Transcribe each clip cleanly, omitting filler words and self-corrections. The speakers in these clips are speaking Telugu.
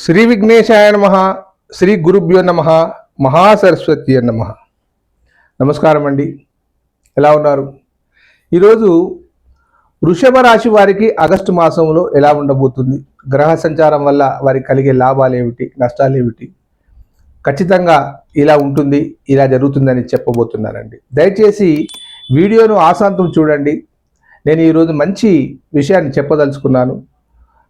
శ్రీ విఘ్నేశాయ నమః. శ్రీ గురుభ్యో నమః. మహాసరస్వతి నమః. నమస్కారం అండి. ఎలా ఉన్నారు? ఈరోజు వృషభ రాశి వారికి ఆగస్టు మాసంలో ఎలా ఉండబోతుంది, గ్రహ సంచారం వల్ల వారికి కలిగే లాభాలు ఏమిటి, నష్టాలు ఏమిటి, ఖచ్చితంగా ఇలా ఉంటుంది, ఇలా జరుగుతుందని చెప్పబోతున్నానండి. దయచేసి వీడియోను ఆశాంతం చూడండి. నేను ఈరోజు మంచి విషయాన్ని చెప్పదలుచుకున్నాను.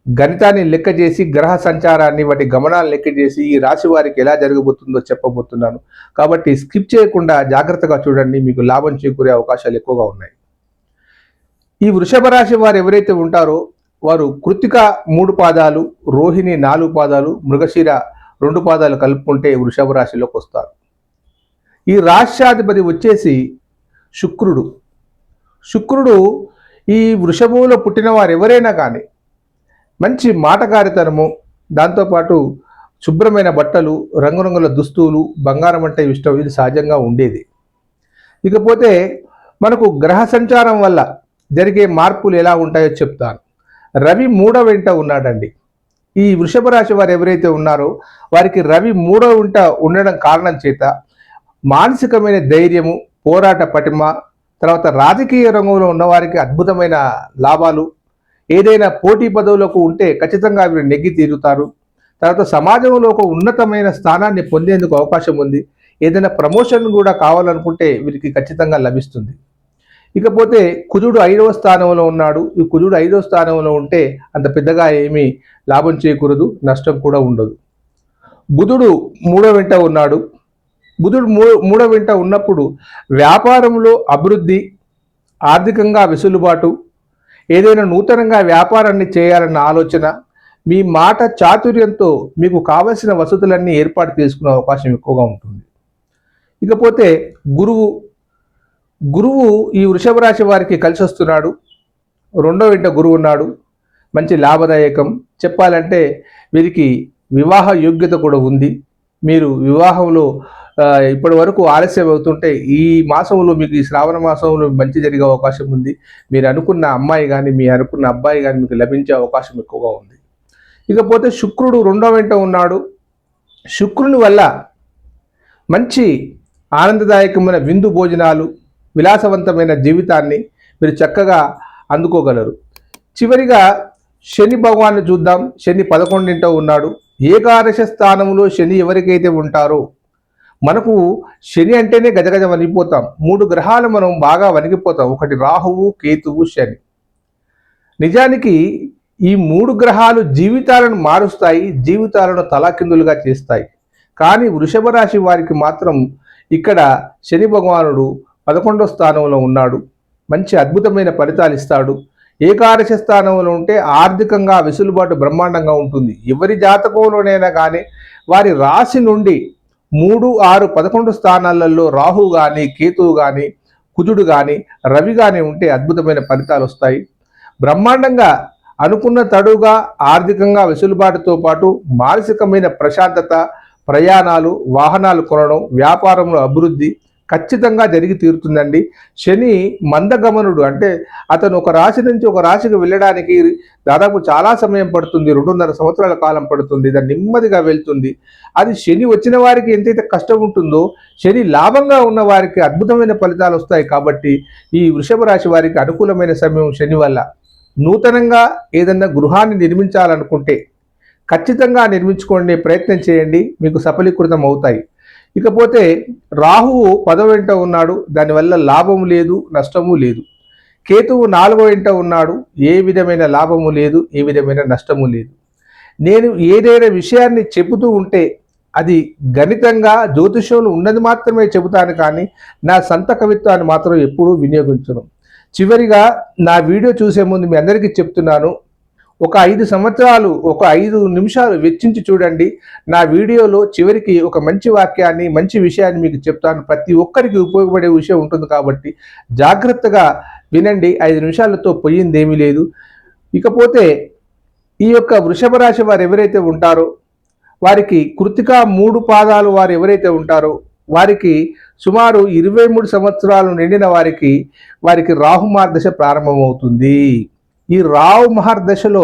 గణితాన్ని లెక్క చేసి, గ్రహ సంచారాన్ని, వాటి గమనాలను లెక్క చేసి ఈ రాశి వారికి ఎలా జరగబోతుందో చెప్పబోతున్నాను. కాబట్టి స్కిప్ చేయకుండా జాగ్రత్తగా చూడండి, మీకు లాభం చేకూరే అవకాశాలు ఎక్కువగా ఉన్నాయి. ఈ వృషభ రాశి వారు ఎవరైతే ఉంటారో వారు కృత్తిక 3 పాదాలు, రోహిణి 4 పాదాలు, మృగశిర 2 పాదాలు కలుపుకుంటే వృషభ రాశిలోకి వస్తారు. ఈ రాష్ట్రాధిపతి వచ్చేసి శుక్రుడు. శుక్రుడు ఈ వృషభంలో పుట్టిన వారు ఎవరైనా కానీ మంచి మాటకారితనము, దాంతోపాటు శుభ్రమైన బట్టలు, రంగురంగుల దుస్తులు, బంగారం అంటే ఇష్టం, ఇది సహజంగా ఉండేది. ఇకపోతే మనకు గ్రహ సంచారం వల్ల జరిగే మార్పులు ఎలా ఉంటాయో చెప్తాను. రవి 3వ ఇంట ఉన్నాడండి. ఈ వృషభ రాశి వారు ఎవరైతే ఉన్నారో వారికి రవి 3వ ఇంట ఉండడం కారణం చేత మానసికమైన ధైర్యము, పోరాట పటిమ, తర్వాత రాజకీయ రంగంలో ఉన్నవారికి అద్భుతమైన లాభాలు, ఏదైనా పోటీ పదవులకు ఉంటే ఖచ్చితంగా వీరు నెగ్గి తీరుతారు. తర్వాత సమాజంలో ఒక ఉన్నతమైన స్థానాన్ని పొందేందుకు అవకాశం ఉంది. ఏదైనా ప్రమోషన్ కూడా కావాలనుకుంటే వీరికి ఖచ్చితంగా లభిస్తుంది. ఇకపోతే కుజుడు 5వ స్థానంలో ఉన్నాడు. ఈ కుజుడు 5వ స్థానంలో ఉంటే అంత పెద్దగా ఏమీ లాభం చేకూరదు, నష్టం కూడా ఉండదు. బుధుడు 3వ ఇంట ఉన్నాడు. బుధుడు 3వ ఇంట ఉన్నప్పుడు వ్యాపారంలో అభివృద్ధి, ఆర్థికంగా వెసులుబాటు, ఏదైనా నూతనంగా వ్యాపారాన్ని చేయాలన్న ఆలోచన, మీ మాట చాతుర్యంతో మీకు కావలసిన వసతులన్నీ ఏర్పాటు చేసుకునే అవకాశం ఎక్కువగా ఉంటుంది. ఇకపోతే గురువు ఈ వృషభ రాశి వారికి కలిసి వస్తున్నాడు. 2వ ఇంట గురువు ఉన్నాడు. మంచి లాభదాయకం. చెప్పాలంటే వీరికి వివాహ యోగ్యత కూడా ఉంది. మీరు వివాహంలో ఇప్పటి వరకు ఆలస్యం అవుతుంటే ఈ మాసంలో, మీకు ఈ శ్రావణ మాసంలో మంచి జరిగే అవకాశం ఉంది. మీరు అనుకున్న అమ్మాయి కానీ, మీ అనుకున్న అబ్బాయి కానీ మీకు లభించే అవకాశం ఎక్కువగా ఉంది. ఇకపోతే శుక్రుడు 2వ ఇంట ఉన్నాడు. శుక్రుని వల్ల మంచి ఆనందదాయకమైన విందు భోజనాలు, విలాసవంతమైన జీవితాన్ని మీరు చక్కగా అందుకోగలరు. చివరిగా శని భగవాన్ని చూద్దాం. శని 11వ ఇంట ఉన్నాడు. ఏకాదశ స్థానంలో శని ఎవరికైతే ఉంటారో, మనకు శని అంటేనే గజగజ వణిగిపోతాం. 3 గ్రహాలు మనం బాగా వణిగిపోతాం. ఒకటి రాహువు, కేతువు, శని. నిజానికి ఈ 3 గ్రహాలు జీవితాలను మారుస్తాయి, జీవితాలను తలాకిందులుగా చేస్తాయి. కానీ వృషభ రాశి వారికి మాత్రం ఇక్కడ శని భగవానుడు 11వ స్థానంలో ఉన్నాడు. మంచి అద్భుతమైన ఫలితాలు ఇస్తాడు. ఏకాదశ స్థానంలో ఉంటే ఆర్థికంగా వెసులుబాటు బ్రహ్మాండంగా ఉంటుంది. ఎవరి జాతకంలోనైనా కానీ వారి రాశి నుండి 3, 6, 11 స్థానాలలో రాహు కానీ, కేతువు కానీ, కుజుడు కానీ, రవి కానీ ఉంటే అద్భుతమైన ఫలితాలు వస్తాయి. బ్రహ్మాండంగా అనుకున్న తడుగా ఆర్థికంగా వెసులుబాటుతో పాటు మానసికమైన ప్రశాంతత, ప్రయాణాలు, వాహనాలు కొనడం, వ్యాపారంలో అభివృద్ధి ఖచ్చితంగా జరిగి తీరుతుందండి. శని మందగమనుడు, అంటే అతను ఒక రాశి నుంచి ఒక రాశికి వెళ్ళడానికి దాదాపు చాలా సమయం పడుతుంది. 2.5 సంవత్సరాల కాలం పడుతుంది. దాన్ని నెమ్మదిగా వెళ్తుంది. అది శని వచ్చిన వారికి ఎంతైతే కష్టం ఉంటుందో, శని లాభంగా ఉన్న వారికి అద్భుతమైన ఫలితాలు వస్తాయి. కాబట్టి ఈ వృషభ రాశి వారికి అనుకూలమైన సమయం శని వల్ల. నూతనంగా ఏదన్నా గృహాన్ని నిర్మించాలనుకుంటే ఖచ్చితంగా నిర్మించుకోండి, ప్రయత్నం చేయండి, మీకు సఫలీకృతం అవుతాయి. ఇకపోతే రాహువు 10వ ఇంట ఉన్నాడు. దానివల్ల లాభము లేదు, నష్టము లేదు. కేతువు 4వ ఇంట ఉన్నాడు. ఏ విధమైన లాభము లేదు, ఏ విధమైన నష్టము లేదు. నేను ఏదైనా విషయాన్ని చెబుతూ ఉంటే అది గణితంగా, జ్యోతిషంలో ఉన్నది మాత్రమే చెబుతాను, కానీ నా సొంత కవిత్వాన్ని మాత్రం ఎప్పుడూ వినియోగించను. చివరిగా నా వీడియో చూసే ముందు మీ అందరికీ చెప్తున్నాను, ఒక 5 సంవత్సరాలు, ఒక 5 నిమిషాలు వెచ్చించి చూడండి. నా వీడియోలో చివరికి ఒక మంచి వాక్యాన్ని, మంచి విషయాన్ని మీకు చెప్తాను. ప్రతి ఒక్కరికి ఉపయోగపడే విషయం ఉంటుంది కాబట్టి జాగ్రత్తగా వినండి. 5 నిమిషాలతో పోయిందేమీ లేదు. ఇకపోతే ఈ యొక్క వృషభ రాశి వారు ఎవరైతే ఉంటారో వారికి కృత్తిక 3 పాదాలు వారు ఎవరైతే ఉంటారో వారికి సుమారు 23 సంవత్సరాలు నిండిన వారికి రాహు మహర్దశ ప్రారంభమవుతుంది. ఈ రాహు మహర్దశలో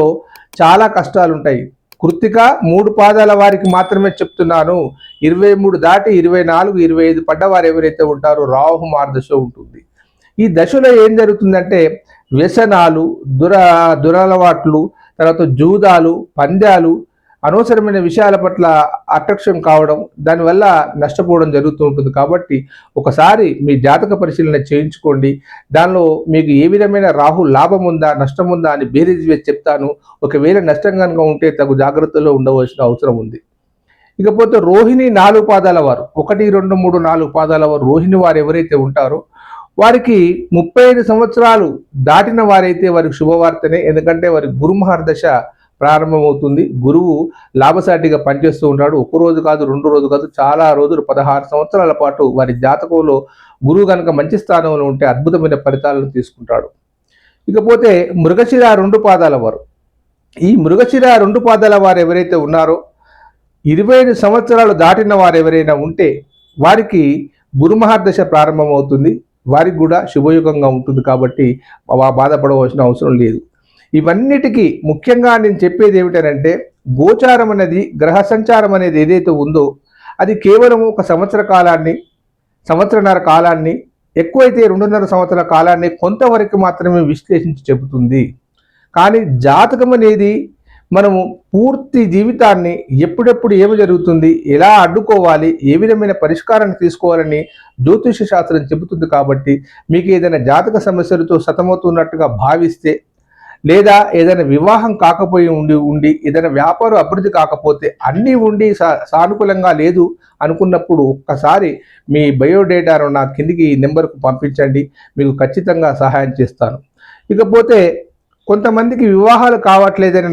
చాలా కష్టాలు ఉంటాయి. కృత్తిక 3 పాదాల వారికి మాత్రమే చెప్తున్నాను. 23 దాటి 24, 25 పడ్డవారు ఎవరైతే ఉంటారో రాహు మార్గదశ ఉంటుంది. ఈ దశలో ఏం జరుగుతుందంటే వ్యసనాలు, దురలవాట్లు, తర్వాత జూదాలు, పంద్యాలు, అనవసరమైన విషయాల పట్ల అట్రాక్షన్ కావడం, దానివల్ల నష్టపోవడం జరుగుతూ ఉంటుంది. కాబట్టి ఒకసారి మీ జాతక పరిశీలన చేయించుకోండి. దానిలో మీకు ఏ విధమైన రాహు లాభం ఉందా, నష్టం ఉందా అని బేరీజ్ వేసి చెప్తాను. ఒకవేళ నష్టం కనుక ఉంటే తగు జాగ్రత్తలో ఉండవలసిన అవసరం ఉంది. ఇకపోతే రోహిణి 4 పాదాల వారు, 1, 2, 3, 4 పాదాల వారు, రోహిణి వారు ఎవరైతే ఉంటారో వారికి 35 సంవత్సరాలు దాటిన వారైతే వారికి శుభవార్తనే. ఎందుకంటే వారి గురు మహర్దశ ప్రారంభమవుతుంది. గురువు లాభసాటిగా పనిచేస్తూ ఉంటాడు. ఒక రోజు కాదు, 2 రోజులు కాదు, చాలా రోజులు 16 సంవత్సరాల పాటు వారి జాతకంలో గురువు కనుక మంచి స్థానంలో ఉంటే అద్భుతమైన ఫలితాలను తీసుకుంటాడు. ఇకపోతే మృగశిర 2 పాదాల వారు, ఈ మృగశిర 2 పాదాల వారు ఎవరైతే ఉన్నారో 25 సంవత్సరాలు దాటిన వారు ఎవరైనా ఉంటే వారికి గురు మహర్దశ ప్రారంభమవుతుంది. వారికి కూడా శుభయుగంగా ఉంటుంది. కాబట్టి బాధపడవలసిన అవసరం లేదు. ఇవన్నిటికీ ముఖ్యంగా నేను చెప్పేది ఏమిటంటే గోచారం అనేది, గ్రహ సంచారం అనేది ఏదైతే ఉందో అది కేవలం ఒక సంవత్సరన్నర కాలాన్ని, ఎక్కువైతే 2.5 సంవత్సరాల కాలాన్ని కొంతవరకు మాత్రమే విశ్లేషించి చెబుతుంది. కానీ జాతకం అనేది మనము పూర్తి జీవితాన్ని ఎప్పుడెప్పుడు ఏమి జరుగుతుంది, ఎలా అడ్డుకోవాలి, ఏ విధమైన పరిష్కారాన్ని తీసుకోవాలని జ్యోతిష శాస్త్రం చెబుతుంది. కాబట్టి మీకు ఏదైనా జాతక సమస్యలతో సతమవుతున్నట్టుగా భావిస్తే, లేదా ఏదైనా వివాహం కాకపోయి ఉండి ఏదైనా వ్యాపారం అభివృద్ధి కాకపోతే, అన్నీ ఉండి సానుకూలంగా లేదు అనుకున్నప్పుడు ఒక్కసారి మీ బయోడేటాను నా కిందికి నెంబర్కు పంపించండి. మీకు ఖచ్చితంగా సహాయం చేస్తాను. ఇకపోతే కొంతమందికి వివాహాలు కావట్లేదని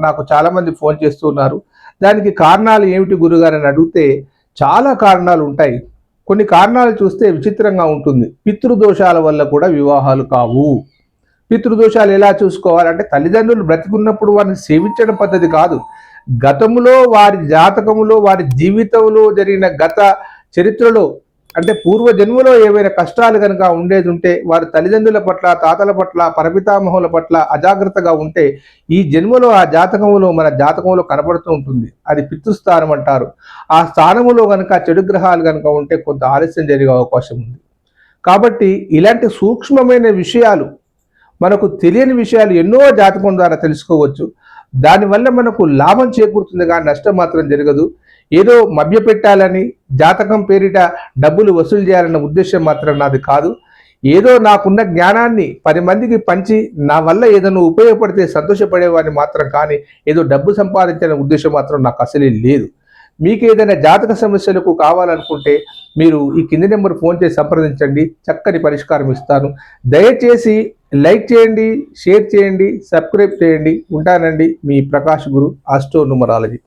నాకు చాలామంది ఫోన్ చేస్తున్నారు. దానికి కారణాలు ఏమిటి గురుగారు అని అడిగితే చాలా కారణాలు ఉంటాయి. కొన్ని కారణాలు చూస్తే విచిత్రంగా ఉంటుంది. పితృదోషాల వల్ల కూడా వివాహాలు కావు. పితృదోషాలు ఎలా చూసుకోవాలంటే తల్లిదండ్రులు బ్రతికున్నప్పుడు వారిని సేవించడం పద్ధతి కాదు. గతంలో వారి జాతకములో, వారి జీవితంలో జరిగిన గత చరిత్రలో అంటే పూర్వ జన్మలో ఏవైనా కష్టాలు కనుక ఉండేది ఉంటే, వారి తల్లిదండ్రుల పట్ల, తాతల పట్ల, పరపితామహుల పట్ల అజాగ్రత్తగా ఉంటే ఈ జన్మలో ఆ జాతకంలో మన జాతకంలో కనబడుతూ ఉంటుంది. అది పితృస్థానం అంటారు. ఆ స్థానములో కనుక చెడు గ్రహాలు కనుక ఉంటే కొంత ఆలస్యం జరిగే అవకాశం ఉంది. కాబట్టి ఇలాంటి సూక్ష్మమైన విషయాలు, మనకు తెలియని విషయాలు ఎన్నో జాతకం ద్వారా తెలుసుకోవచ్చు. దానివల్ల మనకు లాభం చేకూరుతుంది కానీ నష్టం మాత్రం జరగదు. ఏదో మభ్యపెట్టాలని, జాతకం పేరిట డబ్బులు వసూలు చేయాలన్న ఉద్దేశం మాత్రం నాది కాదు. ఏదో నాకున్న జ్ఞానాన్ని 10 మందికి పంచి నా వల్ల ఏదైనా ఉపయోగపడితే సంతోషపడేవాడిని మాత్రం, కానీ ఏదో డబ్బు సంపాదించాలనే ఉద్దేశం మాత్రం నాకు అసలే లేదు. మీకు ఏదైనా జాతక సమస్యలకు కావాలనుకుంటే మీరు ఈ కింది నెంబర్ ఫోన్ చేసి సంప్రదించండి. చక్కని పరిష్కారం ఇస్తాను. దయచేసి లైక్ చేయండి, షేర్ చేయండి, సబ్స్క్రైబ్ చేయండి. ఉంటానండి. మీ ప్రకాష్ గురు, ఆస్ట్రో న్యూమరాలజీ.